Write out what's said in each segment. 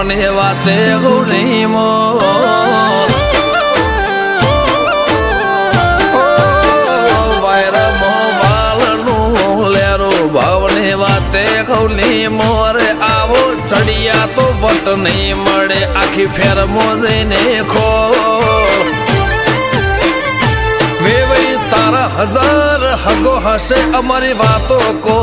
ભાવની વાતે ગૌરી મો વાયરા મો બાલનું લેરું ભાવની વાતે ગૌરી મોરે આવો ચડિયા તો વટ નહીં મળે આખી ફેર મોજઈને ખો વેવઈ તારા હજાર હગો હશે અમારી વાતો કો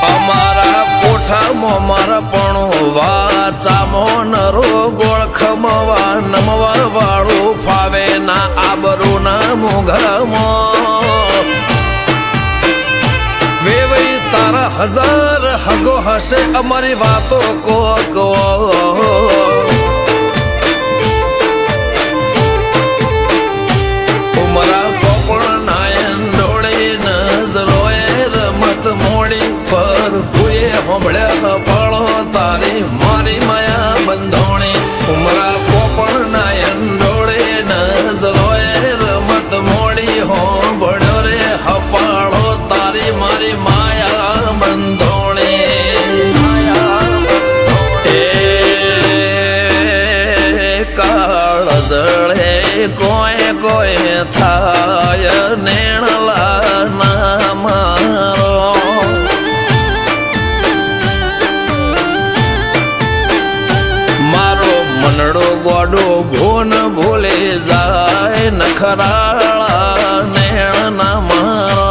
અમારા કોઠામાં મારા પણ વાચામો નરો ગોળ ખમવા નમવા વાળું ફાવે ના આબરૂ ના મોઘામાં વેવઈ તારા હજાર હગો હશે અમારી વાતો કો ઉમરા પોપણ નાયન ડોળે નજરોએ રમત મોડી પર ભૂએ હોંભળ્યા ફળો તારી મારી માયા બંધોણી ઉમરા પોપણ નાયન ડોળે નજરોએ રમત મોડી હોંભળ્યો રે હપાળો તારી મારી માયા બંધોણી કાળ જળે કોઈ કોઈ થાય નેણલા ના મારો મારો મનડો ગોડો ભૂન ભૂલી જાય નખરાળા નેણ ના મારો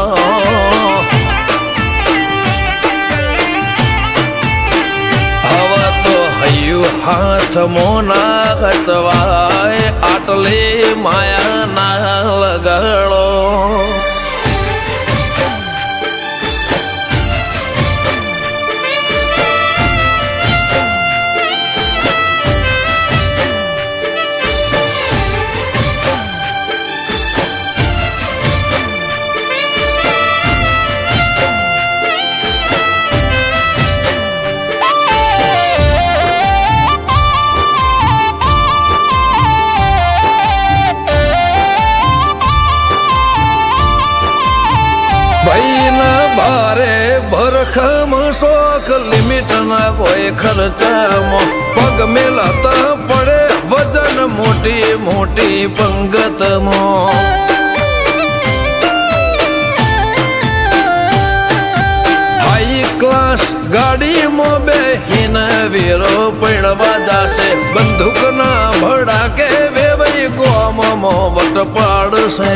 હવે તો હૈયું હાથ મોના ખચવાય આટલી માયા ના લગાડો ભરખમ શોખ લિમિટ ના કોઈ ખર્ચામાં પગ મેલાતા પડે વજન મોટી મોટી પંગતમાં હાઈ ક્લાસ ગાડીમાં બેહીને વીરો પૈણવા જાશે બંદૂક ના ભડાકે વેવઈ ગોમમાં વટ પાડશે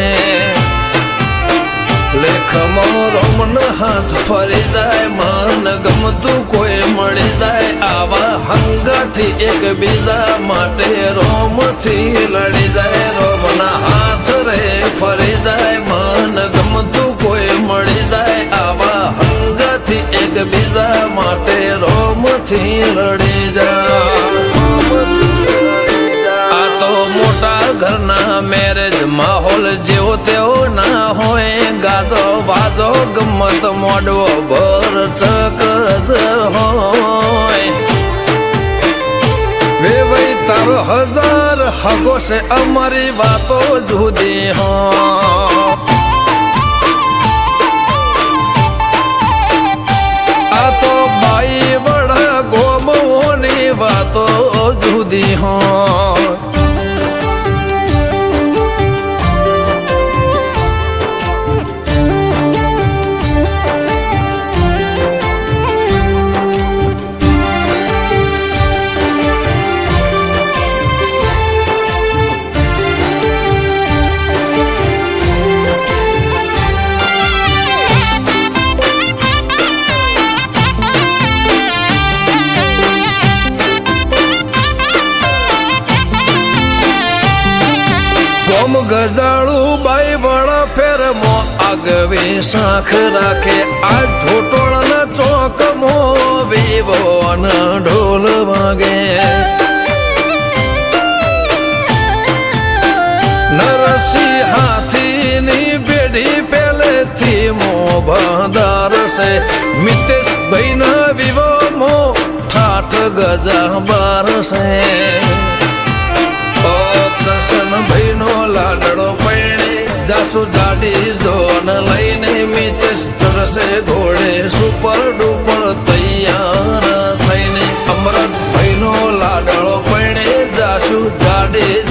લેખમો રોમન હાથ ફરી જાય મન ગમતું કોઈ મળી જાય આવા હંગાથી એકબીજા માટે રોમથી લડી જાય રોમના હાથ રે ફરી જાય મન ગમતું કોઈ મળી જાય આવા હંગાથી એકબીજા માટે રોમથી લડી જાય આ તો મોટા ઘરના મેરેજ માહોલ જેવો તેવો ના હોય ગાજો વાજો ગમત મોડવો ભર ચકજ હોય વેવઈ તારો હજાર હગો છે અમારી વાતો જુદી હો આ તો બાઈ વડા ગોમોની વાતો જુદી હોય ગજાળું બાઈ વડા ફેરમો આગવી શાખ રાખે આ ઢોટોળના ચોકમો વિવો ઢોલ વાગે નરસિંહ હાથીની પેઢી પેલેથી મો બાંધાર છે મિતેશ ભાઈ ના વિવો ઠાઠ ગજા બાર છે દર્શન ભાઈ નો લાડડો પૈણે જાસુ જાડી જોન લઈને મિતેશ ચરસે ઘોડે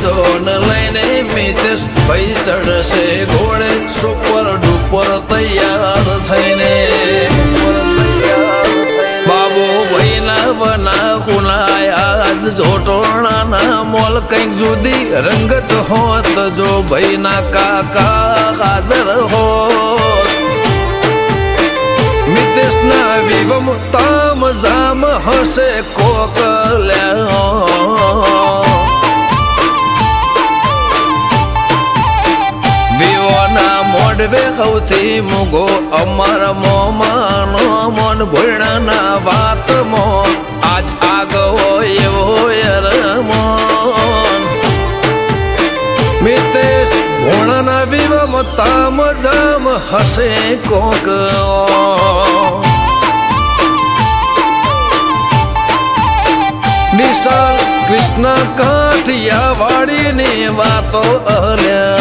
જોન લઈને મિતેશ ભાઈ ચડશે ઘોડે સુપર ડુપર તૈયાર થઈને બાબુ ભાઈ ના બના કુનાયા જોટોણાના મોલ કંઈક જુદી રંગત હોત જો ભાઈ ના કાકા હાજર હોત મિતેશ ના વિવમ તામ જામ હશે કોકલ્યા વિવોના મોડવે સૌથી મુગો અમારા મોમાનો મન ભોયણાના વાતમો આજ આગવો એવો રમોન મિતેશ ભોણાના વિવમ તામ જામ હશે કોક નિશાળ કૃષ્ણ કાઠિયા વાડીની વાતો અલ્યા